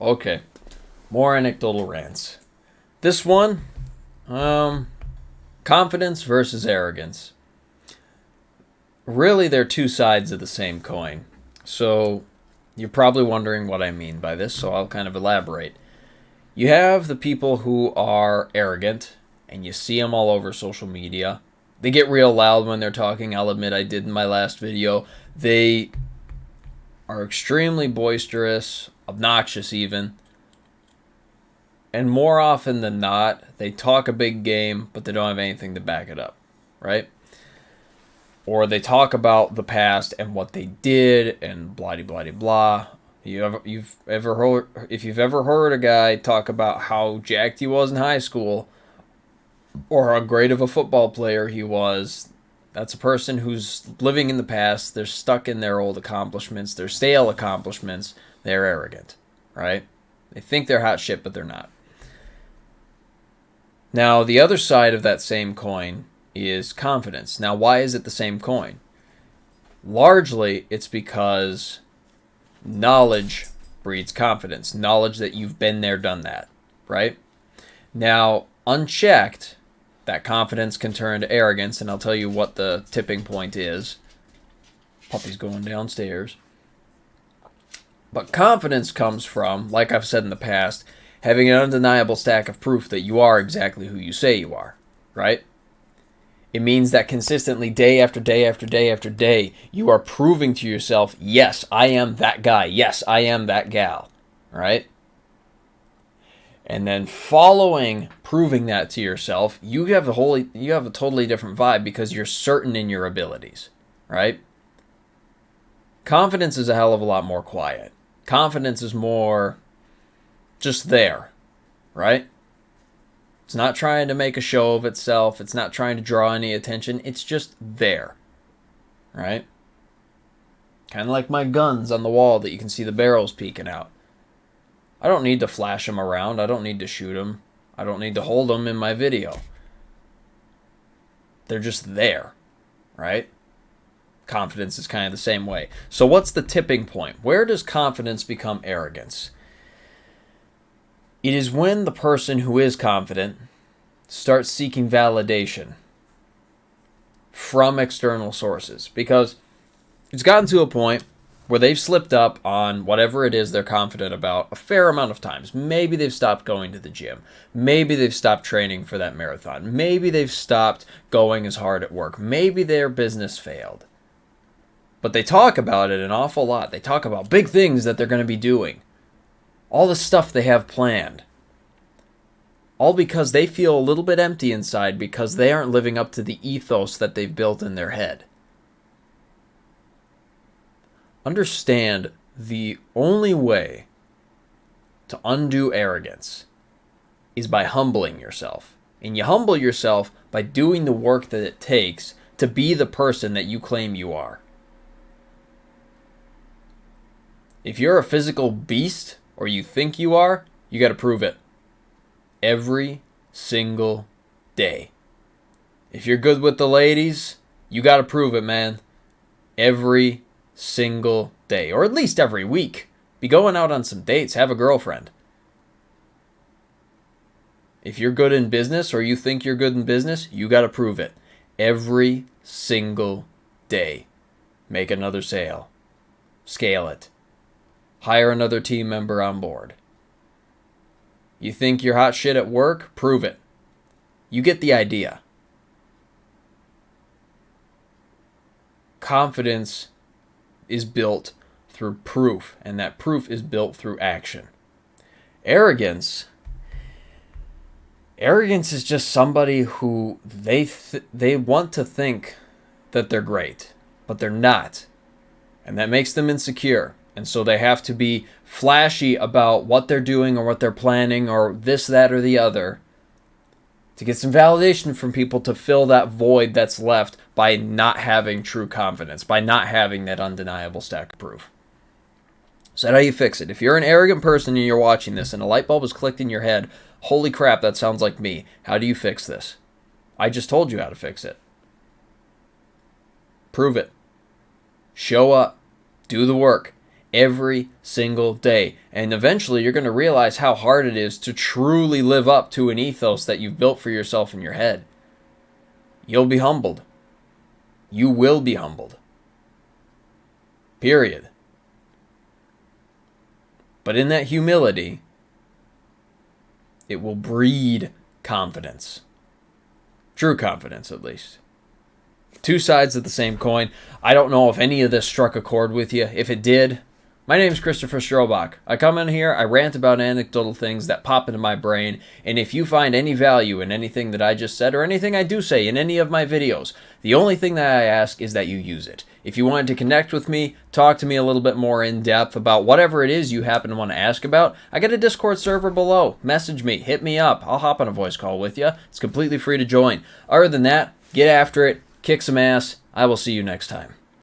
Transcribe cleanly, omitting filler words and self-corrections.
Okay, more anecdotal rants. This one, confidence versus arrogance. Really, they're two sides of the same coin. So, you're probably wondering what I mean by this, so I'll kind of elaborate. You have the people who are arrogant, and you see them all over social media. They get real loud when they're talking. I'll admit I did in my last video. They are extremely boisterous, obnoxious even. And more often than not, they talk a big game, but they don't have anything to back it up, right? Or they talk about the past and what they did and blah blah blah blah. You've ever heard, if you've ever heard a guy talk about how jacked he was in high school or how great of a football player he was, that's a person who's living in the past. They're stuck in their old accomplishments, their stale accomplishments. They're arrogant, right? They think they're hot shit, but they're not. Now, the other side of that same coin is confidence. Now, why is it the same coin? Largely, it's because knowledge breeds confidence. Knowledge that you've been there, done that, right? Now, unchecked, that confidence can turn to arrogance, and I'll tell you what the tipping point is. Puppy's going downstairs. But confidence comes from, like I've said in the past, having an undeniable stack of proof that you are exactly who you say you are, right? It means that consistently, day after day after day after day, you are proving to yourself, yes, I am that guy. Yes, I am that gal, right? And then following proving that to yourself, you have a totally different vibe because you're certain in your abilities, right? Confidence is a hell of a lot more quiet. Confidence is more just there, right? It's not trying to make a show of itself. It's not trying to draw any attention. It's just there, right? Kind of like my guns on the wall that you can see the barrels peeking out. I don't need to flash them around. I don't need to shoot them. I don't need to hold them in my video. They're just there, right? Confidence is kind of the same way. So what's the tipping point? Where does confidence become arrogance? It is when the person who is confident starts seeking validation from external sources, because it's gotten to a point where they've slipped up on whatever it is they're confident about a fair amount of times. Maybe they've stopped going to the gym. Maybe they've stopped training for that marathon. Maybe they've stopped going as hard at work. Maybe their business failed. But they talk about it an awful lot. They talk about big things that they're going to be doing. All the stuff they have planned. All because they feel a little bit empty inside because they aren't living up to the ethos that they've built in their head. Understand, the only way to undo arrogance is by humbling yourself. And you humble yourself by doing the work that it takes to be the person that you claim you are. If you're a physical beast, or you think you are, you got to prove it. Every single day. If you're good with the ladies, you got to prove it, man. Every single day. Or at least every week. Be going out on some dates. Have a girlfriend. If you're good in business, or you think you're good in business, you got to prove it. Every single day. Make another sale. Scale it. Hire another team member on board. You think you're hot shit at work? Prove it. You get the idea. Confidence is built through proof, and that proof is built through action. Arrogance is just somebody who they want to think that they're great, but they're not. And that makes them insecure. And so they have to be flashy about what they're doing or what they're planning or this, that, or the other to get some validation from people to fill that void that's left by not having true confidence, by not having that undeniable stack of proof. So how do you fix it? If you're an arrogant person and you're watching this and a light bulb is clicked in your head, holy crap, that sounds like me. How do you fix this? I just told you how to fix it. Prove it. Show up. Do the work. every single day. And eventually you're going to realize how hard it is to truly live up to an ethos that you've built for yourself in your head. You'll be humbled. You will be humbled. Period. But in that humility, it will breed confidence. True confidence, at least. Two sides of the same coin. I don't know if any of this struck a chord with you. If it did, my name is Christopher Strobach. I come in here, I rant about anecdotal things that pop into my brain, and if you find any value in anything that I just said or anything I do say in any of my videos, the only thing that I ask is that you use it. If you wanted to connect with me, talk to me a little bit more in depth about whatever it is you happen to want to ask about, I got a Discord server below. Message me, hit me up. I'll hop on a voice call with you. It's completely free to join. Other than that, get after it, kick some ass. I will see you next time.